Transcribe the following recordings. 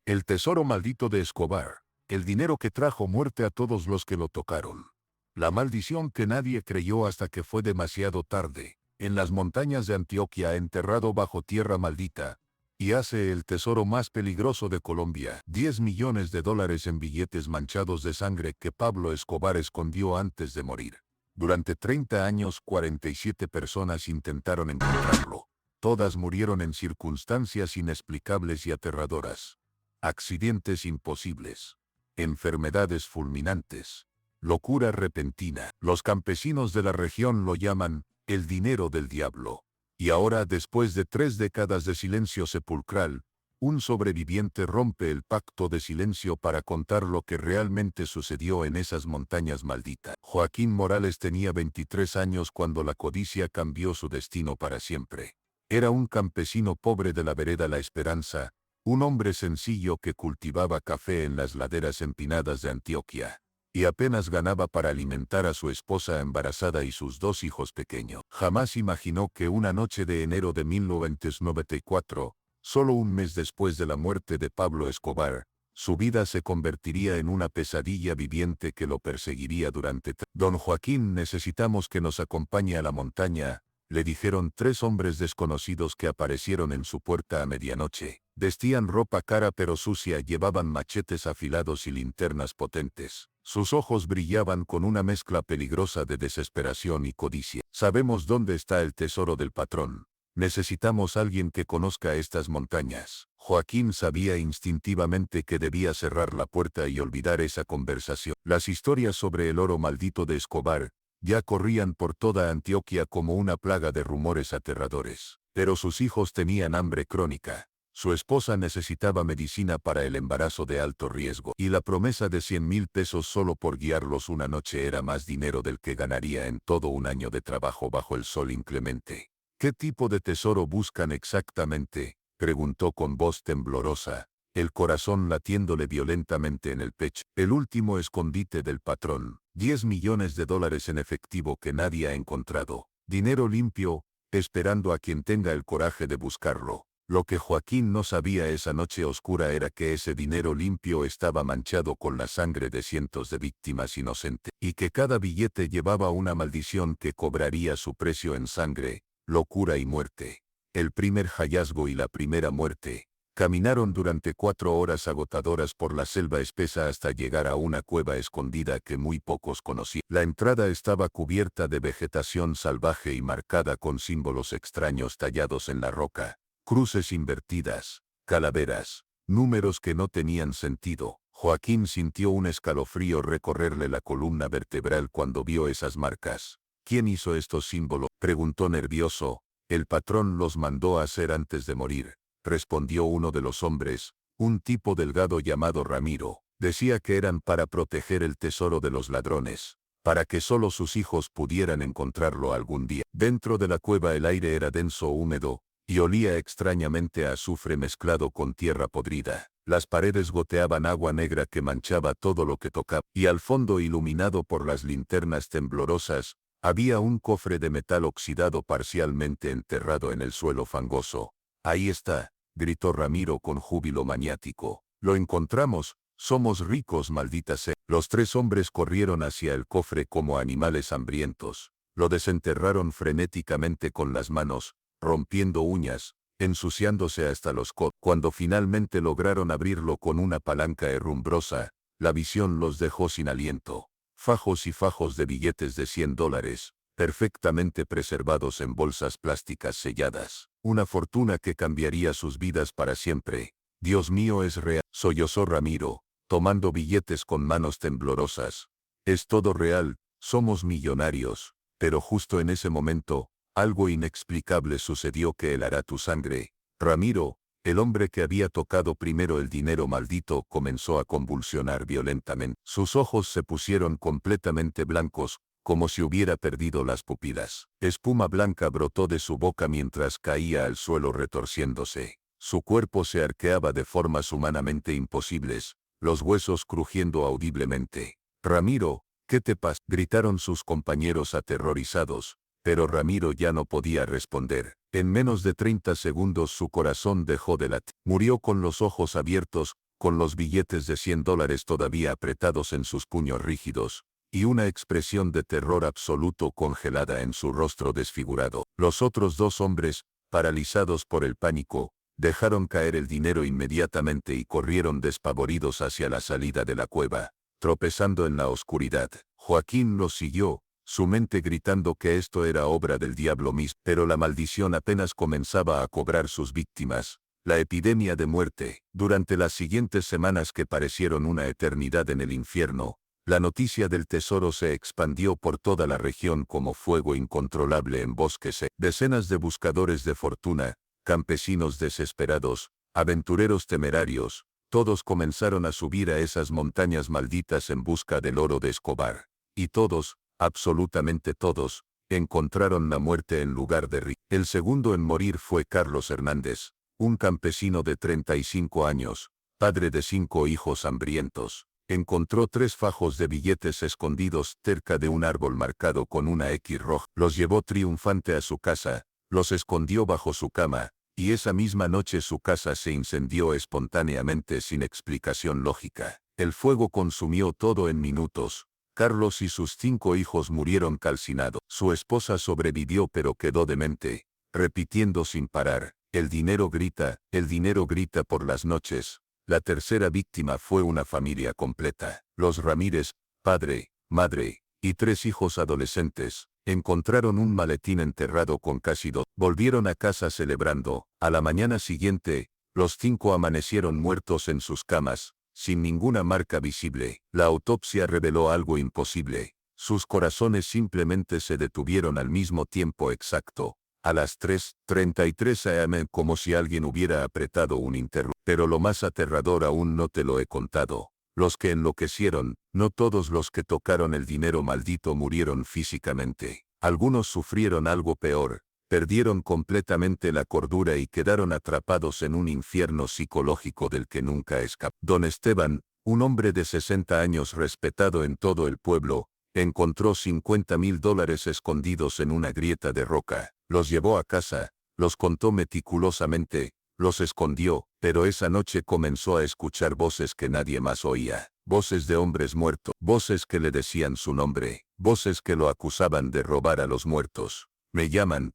El tesoro maldito de Escobar. El dinero que trajo muerte a todos los que lo tocaron. La maldición que nadie creyó hasta que fue demasiado tarde. En las montañas de Antioquia, enterrado bajo tierra maldita, y hace el tesoro más peligroso de Colombia. 10 millones de dólares en billetes manchados de sangre que Pablo Escobar escondió antes de morir. Durante 30 años, 47 personas intentaron encontrarlo. Todas murieron en circunstancias inexplicables y aterradoras. Accidentes imposibles. Enfermedades fulminantes. Locura repentina. Los campesinos de la región lo llaman el dinero del diablo. Y ahora, después de 3 décadas de silencio sepulcral, un sobreviviente rompe el pacto de silencio para contar lo que realmente sucedió en esas montañas malditas. Joaquín Morales tenía 23 años cuando la codicia cambió su destino para siempre. Era un campesino pobre de la vereda La Esperanza, un hombre sencillo que cultivaba café en las laderas empinadas de Antioquia, y apenas ganaba para alimentar a su esposa embarazada y sus 2 hijos pequeños. Jamás imaginó que una noche de enero de 1994, solo un mes después de la muerte de Pablo Escobar, su vida se convertiría en una pesadilla viviente que lo perseguiría durante... Don Joaquín, necesitamos que nos acompañe a la montaña, le dijeron 3 hombres desconocidos que aparecieron en su puerta a medianoche. Vestían ropa cara pero sucia, llevaban machetes afilados y linternas potentes. Sus ojos brillaban con una mezcla peligrosa de desesperación y codicia. Sabemos dónde está el tesoro del patrón. Necesitamos alguien que conozca estas montañas. Joaquín sabía instintivamente que debía cerrar la puerta y olvidar esa conversación. Las historias sobre el oro maldito de Escobar ya corrían por toda Antioquia como una plaga de rumores aterradores. Pero sus hijos tenían hambre crónica. Su esposa necesitaba medicina para el embarazo de alto riesgo, y la promesa de 100,000 pesos solo por guiarlos una noche era más dinero del que ganaría en todo un año de trabajo bajo el sol inclemente. ¿Qué tipo de tesoro buscan exactamente?, preguntó con voz temblorosa, el corazón latiéndole violentamente en el pecho. El último escondite del patrón, 10 millones de dólares en efectivo que nadie ha encontrado. Dinero limpio, esperando a quien tenga el coraje de buscarlo. Lo que Joaquín no sabía esa noche oscura era que ese dinero limpio estaba manchado con la sangre de cientos de víctimas inocentes, y que cada billete llevaba una maldición que cobraría su precio en sangre, locura y muerte. El primer hallazgo y la primera muerte. Caminaron durante 4 horas agotadoras por la selva espesa hasta llegar a una cueva escondida que muy pocos conocían. La entrada estaba cubierta de vegetación salvaje y marcada con símbolos extraños tallados en la roca. Cruces invertidas, calaveras, números que no tenían sentido. Joaquín sintió un escalofrío recorrerle la columna vertebral cuando vio esas marcas. ¿Quién hizo estos símbolos?, preguntó nervioso. El patrón los mandó a hacer antes de morir, respondió uno de los hombres, un tipo delgado llamado Ramiro. Decía que eran para proteger el tesoro de los ladrones, para que solo sus hijos pudieran encontrarlo algún día. Dentro de la cueva el aire era denso, húmedo, y olía extrañamente a azufre mezclado con tierra podrida. Las paredes goteaban agua negra que manchaba todo lo que tocaba, y al fondo, iluminado por las linternas temblorosas, había un cofre de metal oxidado parcialmente enterrado en el suelo fangoso. «Ahí está», gritó Ramiro con júbilo maniático. «Lo encontramos, somos ricos, maldita sea». Los 3 hombres corrieron hacia el cofre como animales hambrientos. Lo desenterraron frenéticamente con las manos, rompiendo uñas, ensuciándose hasta los codos. Cuando finalmente lograron abrirlo con una palanca herrumbrosa, la visión los dejó sin aliento. Fajos y fajos de billetes de 100 dólares, perfectamente preservados en bolsas plásticas selladas. Una fortuna que cambiaría sus vidas para siempre. «Dios mío, es real», sollozó Ramiro, tomando billetes con manos temblorosas. «Es todo real, somos millonarios». Pero justo en ese momento, algo inexplicable sucedió que helará tu sangre. Ramiro, el hombre que había tocado primero el dinero maldito, comenzó a convulsionar violentamente. Sus ojos se pusieron completamente blancos, como si hubiera perdido las pupilas. Espuma blanca brotó de su boca mientras caía al suelo retorciéndose. Su cuerpo se arqueaba de formas humanamente imposibles, los huesos crujiendo audiblemente. «Ramiro, ¿qué te pasa?», gritaron sus compañeros aterrorizados. Pero Ramiro ya no podía responder. En menos de 30 segundos su corazón dejó de latir. Murió con los ojos abiertos, con los billetes de $100 todavía apretados en sus puños rígidos, y una expresión de terror absoluto congelada en su rostro desfigurado. Los otros dos hombres, paralizados por el pánico, dejaron caer el dinero inmediatamente y corrieron despavoridos hacia la salida de la cueva, tropezando en la oscuridad. Joaquín los siguió, su mente gritando que esto era obra del diablo mismo, pero la maldición apenas comenzaba a cobrar sus víctimas. La epidemia de muerte. Durante las siguientes semanas que parecieron una eternidad en el infierno, la noticia del tesoro se expandió por toda la región como fuego incontrolable en bosques. Decenas de buscadores de fortuna, campesinos desesperados, aventureros temerarios, todos comenzaron a subir a esas montañas malditas en busca del oro de Escobar. Y todos, absolutamente todos, encontraron la muerte en lugar de Rick. El segundo en morir fue Carlos Hernández, un campesino de 35 años, padre de 5 hijos hambrientos. Encontró 3 fajos de billetes escondidos cerca de un árbol marcado con una X roja. Los llevó triunfante a su casa, los escondió bajo su cama, y esa misma noche su casa se incendió espontáneamente sin explicación lógica. El fuego consumió todo en minutos. Carlos y sus 5 hijos murieron calcinados. Su esposa sobrevivió pero quedó demente, repitiendo sin parar, el dinero grita por las noches. La tercera víctima fue una familia completa. Los Ramírez, padre, madre, y 3 hijos adolescentes, encontraron un maletín enterrado con casi 2. Volvieron a casa celebrando. A la mañana siguiente, los 5 amanecieron muertos en sus camas, sin ninguna marca visible. La autopsia reveló algo imposible. Sus corazones simplemente se detuvieron al mismo tiempo exacto, a las 3:33 am, como si alguien hubiera apretado un interruptor. Pero lo más aterrador aún no te lo he contado. Los que enloquecieron, no todos los que tocaron el dinero maldito murieron físicamente. Algunos sufrieron algo peor, perdieron completamente la cordura y quedaron atrapados en un infierno psicológico del que nunca escapó. Don Esteban, un hombre de 60 años respetado en todo el pueblo, encontró $50,000 escondidos en una grieta de roca. Los llevó a casa, los contó meticulosamente, los escondió, pero esa noche comenzó a escuchar voces que nadie más oía. Voces de hombres muertos, voces que le decían su nombre, voces que lo acusaban de robar a los muertos. Me llaman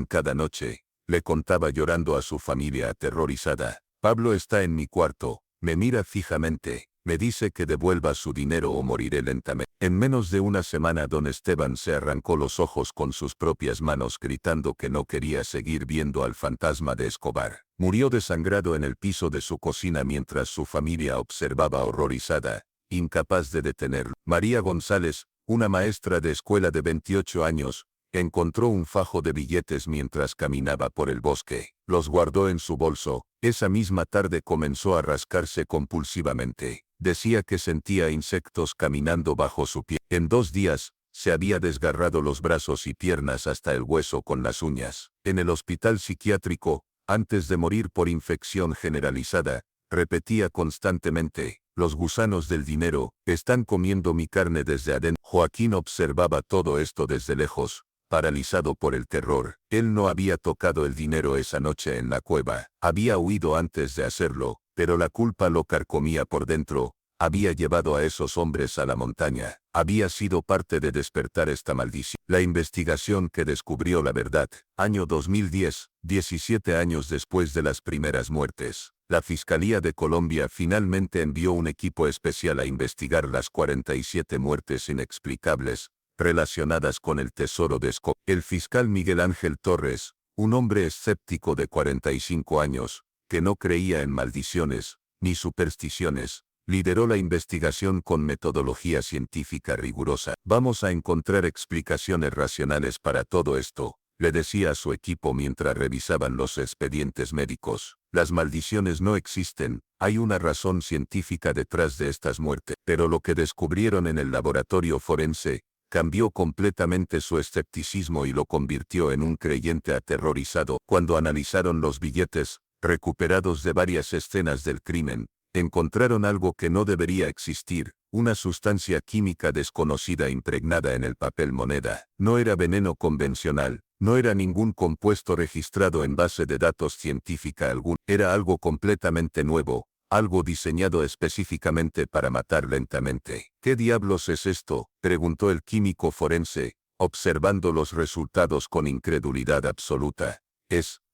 cada noche, le contaba llorando a su familia aterrorizada. Pablo está en mi cuarto, me mira fijamente, me dice que devuelva su dinero o moriré lentamente. En menos de una semana don Esteban se arrancó los ojos con sus propias manos gritando que no quería seguir viendo al fantasma de Escobar. Murió desangrado en el piso de su cocina mientras su familia observaba horrorizada, incapaz de detenerlo. María González, una maestra de escuela de 28 años, encontró un fajo de billetes mientras caminaba por el bosque. Los guardó en su bolso. Esa misma tarde comenzó a rascarse compulsivamente. Decía que sentía insectos caminando bajo su piel. En 2 días, se había desgarrado los brazos y piernas hasta el hueso con las uñas. En el hospital psiquiátrico, antes de morir por infección generalizada, repetía constantemente, los gusanos del dinero están comiendo mi carne desde adentro. Joaquín observaba todo esto desde lejos, paralizado por el terror. Él no había tocado el dinero esa noche en la cueva. Había huido antes de hacerlo, pero la culpa lo carcomía por dentro. Había llevado a esos hombres a la montaña. Había sido parte de despertar esta maldición. La investigación que descubrió la verdad. Año 2010, 17 años después de las primeras muertes. La Fiscalía de Colombia finalmente envió un equipo especial a investigar las 47 muertes inexplicables relacionadas con el tesoro de Escobar. El fiscal Miguel Ángel Torres, un hombre escéptico de 45 años, que no creía en maldiciones ni supersticiones, lideró la investigación con metodología científica rigurosa. Vamos a encontrar explicaciones racionales para todo esto, le decía a su equipo mientras revisaban los expedientes médicos. Las maldiciones no existen, hay una razón científica detrás de estas muertes. Pero lo que descubrieron en el laboratorio forense cambió completamente su escepticismo y lo convirtió en un creyente aterrorizado. Cuando analizaron los billetes, recuperados de varias escenas del crimen, encontraron algo que no debería existir, una sustancia química desconocida impregnada en el papel moneda. No era veneno convencional, no era ningún compuesto registrado en base de datos científica alguna. Era algo completamente nuevo, Algo diseñado específicamente para matar lentamente. ¿Qué diablos es esto?, preguntó el químico forense, observando los resultados con incredulidad absoluta.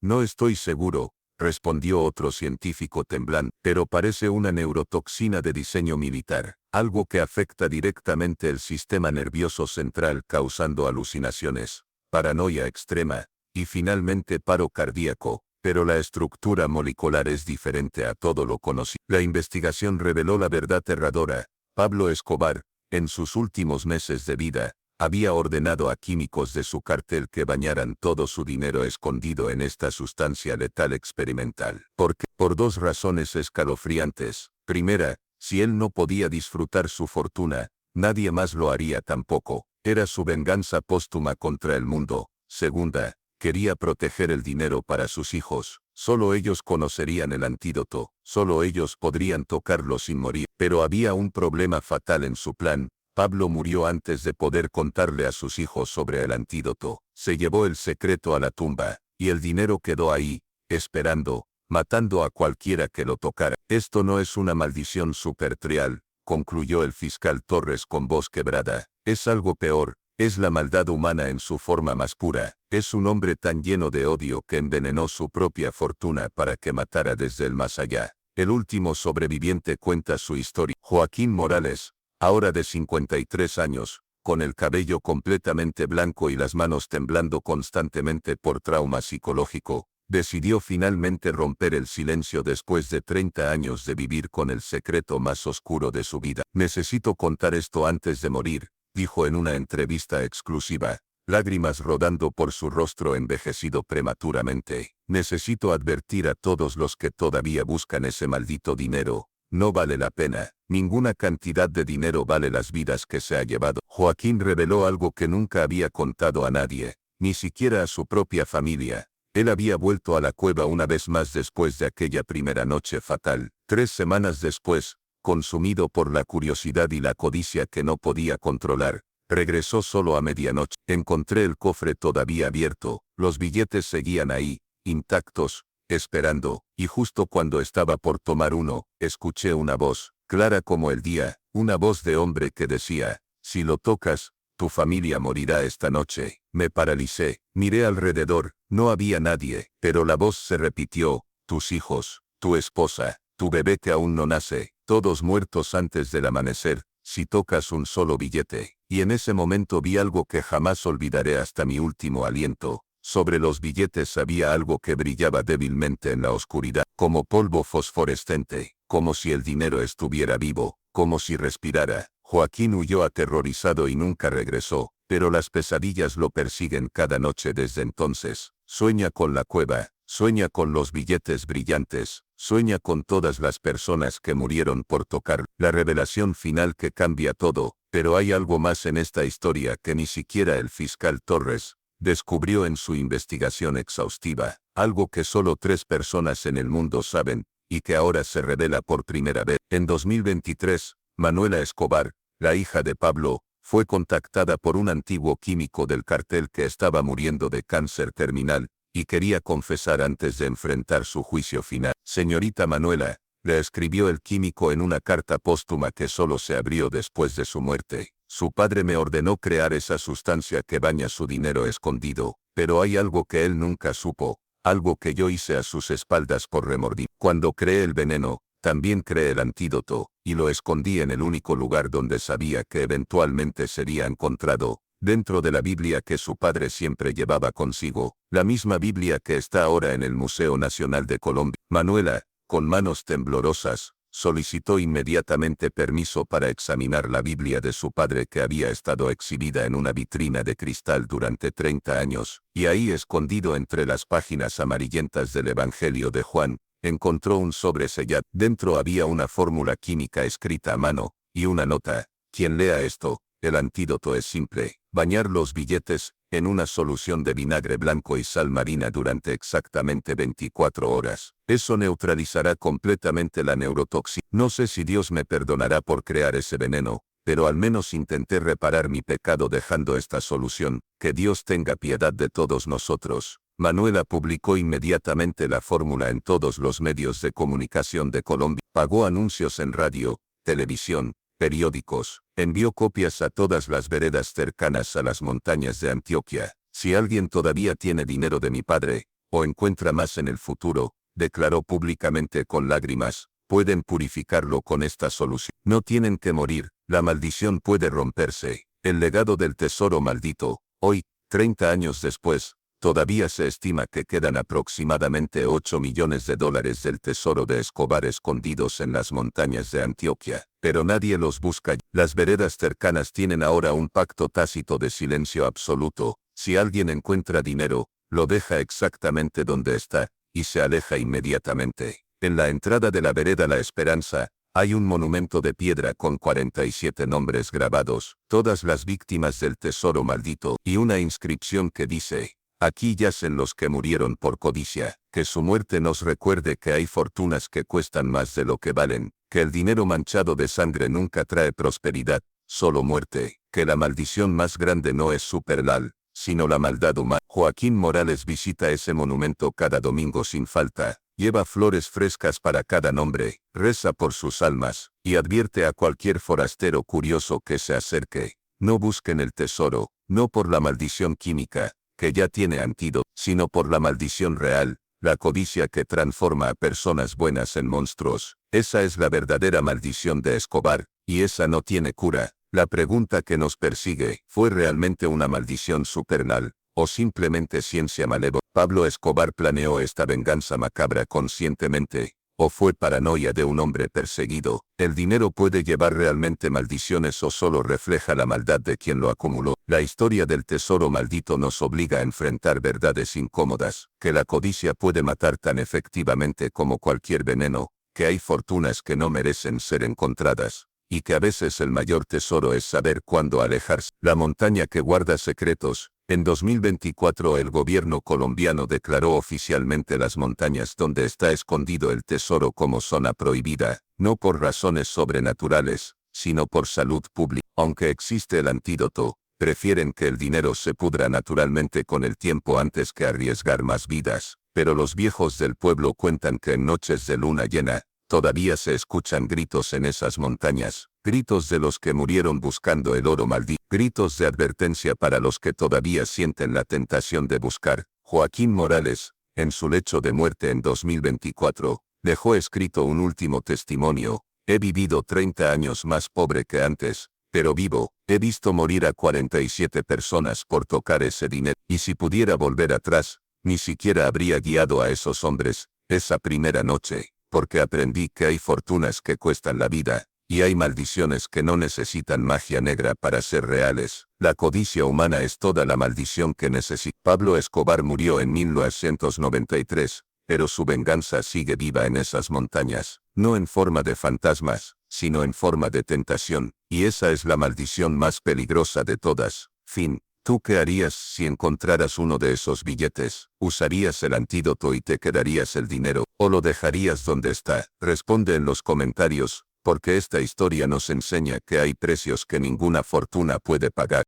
No estoy seguro, respondió otro científico temblando, pero parece una neurotoxina de diseño militar, algo que afecta directamente el sistema nervioso central causando alucinaciones, paranoia extrema, y finalmente paro cardíaco, pero la estructura molecular es diferente a todo lo conocido. La investigación reveló la verdad aterradora. Pablo Escobar, en sus últimos meses de vida, había ordenado a químicos de su cartel que bañaran todo su dinero escondido en esta sustancia letal experimental. Por dos razones escalofriantes. Primera, si él no podía disfrutar su fortuna, nadie más lo haría tampoco. Era su venganza póstuma contra el mundo. Segunda, quería proteger el dinero para sus hijos. Solo ellos conocerían el antídoto. Solo ellos podrían tocarlo sin morir. Pero había un problema fatal en su plan. Pablo murió antes de poder contarle a sus hijos sobre el antídoto. Se llevó el secreto a la tumba, y el dinero quedó ahí, esperando, matando a cualquiera que lo tocara. Esto no es una maldición supertrial, concluyó el fiscal Torres con voz quebrada. Es algo peor, es la maldad humana en su forma más pura. Es un hombre tan lleno de odio que envenenó su propia fortuna para que matara desde el más allá. El último sobreviviente cuenta su historia. Joaquín Morales, ahora de 53 años, con el cabello completamente blanco y las manos temblando constantemente por trauma psicológico, decidió finalmente romper el silencio después de 30 años de vivir con el secreto más oscuro de su vida. Necesito contar esto antes de morir, dijo en una entrevista exclusiva, lágrimas rodando por su rostro envejecido prematuramente. Necesito advertir a todos los que todavía buscan ese maldito dinero. No vale la pena. Ninguna cantidad de dinero vale las vidas que se ha llevado. Joaquín reveló algo que nunca había contado a nadie, ni siquiera a su propia familia. Él había vuelto a la cueva una vez más después de aquella primera noche fatal. 3 semanas después, consumido por la curiosidad y la codicia que no podía controlar, regresó solo a medianoche. Encontré el cofre todavía abierto, los billetes seguían ahí, intactos, esperando, y justo cuando estaba por tomar uno, escuché una voz, clara como el día, una voz de hombre que decía, si lo tocas, tu familia morirá esta noche. Me paralicé, miré alrededor, no había nadie, pero la voz se repitió, tus hijos, tu esposa, tu bebé que aún no nace, todos muertos antes del amanecer, si tocas un solo billete. Y en ese momento vi algo que jamás olvidaré hasta mi último aliento. Sobre los billetes había algo que brillaba débilmente en la oscuridad, como polvo fosforescente, como si el dinero estuviera vivo, como si respirara. Joaquín huyó aterrorizado y nunca regresó, pero las pesadillas lo persiguen cada noche desde entonces. Sueña con la cueva, sueña con los billetes brillantes, sueña con todas las personas que murieron por tocar. La revelación final que cambia todo, pero hay algo más en esta historia que ni siquiera el fiscal Torres descubrió en su investigación exhaustiva, algo que solo 3 personas en el mundo saben, y que ahora se revela por primera vez. En 2023, Manuela Escobar, la hija de Pablo, fue contactada por un antiguo químico del cartel que estaba muriendo de cáncer terminal, y quería confesar antes de enfrentar su juicio final. Señorita Manuela, le escribió el químico en una carta póstuma que solo se abrió después de su muerte. Su padre me ordenó crear esa sustancia que baña su dinero escondido, pero hay algo que él nunca supo, algo que yo hice a sus espaldas por remordimiento. Cuando creé el veneno, también creé el antídoto, y lo escondí en el único lugar donde sabía que eventualmente sería encontrado, dentro de la Biblia que su padre siempre llevaba consigo, la misma Biblia que está ahora en el Museo Nacional de Colombia. Manuela, con manos temblorosas, solicitó inmediatamente permiso para examinar la Biblia de su padre que había estado exhibida en una vitrina de cristal durante 30 años, y ahí escondido entre las páginas amarillentas del Evangelio de Juan, encontró un sobre sellado. Dentro había una fórmula química escrita a mano, y una nota, quien lea esto, el antídoto es simple, bañar los billetes, en una solución de vinagre blanco y sal marina durante exactamente 24 horas. Eso neutralizará completamente la neurotoxina. No sé si Dios me perdonará por crear ese veneno, pero al menos intenté reparar mi pecado dejando esta solución. Que Dios tenga piedad de todos nosotros. Manuela publicó inmediatamente la fórmula en todos los medios de comunicación de Colombia, pagó anuncios en radio, televisión, periódicos, envió copias a todas las veredas cercanas a las montañas de Antioquia. Si alguien todavía tiene dinero de mi padre, o encuentra más en el futuro, declaró públicamente con lágrimas, pueden purificarlo con esta solución. No tienen que morir, la maldición puede romperse. El legado del tesoro maldito, hoy, 30 años después, todavía se estima que quedan aproximadamente 8 millones de dólares del tesoro de Escobar escondidos en las montañas de Antioquia, pero nadie los busca. Las veredas cercanas tienen ahora un pacto tácito de silencio absoluto. Si alguien encuentra dinero, lo deja exactamente donde está, y se aleja inmediatamente. En la entrada de la vereda La Esperanza, hay un monumento de piedra con 47 nombres grabados, todas las víctimas del tesoro maldito, y una inscripción que dice: aquí yacen los que murieron por codicia, que su muerte nos recuerde que hay fortunas que cuestan más de lo que valen, que el dinero manchado de sangre nunca trae prosperidad, solo muerte, que la maldición más grande no es supernal, sino la maldad humana. Joaquín Morales visita ese monumento cada domingo sin falta, lleva flores frescas para cada nombre, reza por sus almas, y advierte a cualquier forastero curioso que se acerque: no busquen el tesoro, no por la maldición química, que ya tiene antídoto, sino por la maldición real, la codicia que transforma a personas buenas en monstruos. Esa es la verdadera maldición de Escobar, y esa no tiene cura. La pregunta que nos persigue, ¿fue realmente una maldición supernal, o simplemente ciencia malévola? ¿Pablo Escobar planeó esta venganza macabra conscientemente, o fue paranoia de un hombre perseguido? ¿El dinero puede llevar realmente maldiciones o solo refleja la maldad de quien lo acumuló? La historia del tesoro maldito nos obliga a enfrentar verdades incómodas, que la codicia puede matar tan efectivamente como cualquier veneno, que hay fortunas que no merecen ser encontradas, y que a veces el mayor tesoro es saber cuándo alejarse. La montaña que guarda secretos. En 2024 el gobierno colombiano declaró oficialmente las montañas donde está escondido el tesoro como zona prohibida, no por razones sobrenaturales, sino por salud pública. Aunque existe el antídoto, prefieren que el dinero se pudra naturalmente con el tiempo antes que arriesgar más vidas. Pero los viejos del pueblo cuentan que en noches de luna llena, todavía se escuchan gritos en esas montañas, gritos de los que murieron buscando el oro maldito, gritos de advertencia para los que todavía sienten la tentación de buscar. Joaquín Morales, en su lecho de muerte en 2024, dejó escrito un último testimonio: he vivido 30 años más pobre que antes, pero vivo. He visto morir a 47 personas por tocar ese dinero, y si pudiera volver atrás, ni siquiera habría guiado a esos hombres, esa primera noche, porque aprendí que hay fortunas que cuestan la vida, y hay maldiciones que no necesitan magia negra para ser reales. La codicia humana es toda la maldición que necesita. Pablo Escobar murió en 1993, pero su venganza sigue viva en esas montañas, no en forma de fantasmas, sino en forma de tentación, y esa es la maldición más peligrosa de todas. Fin. ¿Tú qué harías si encontraras uno de esos billetes? ¿Usarías el antídoto y te quedarías el dinero, o lo dejarías donde está? Responde en los comentarios, porque esta historia nos enseña que hay precios que ninguna fortuna puede pagar.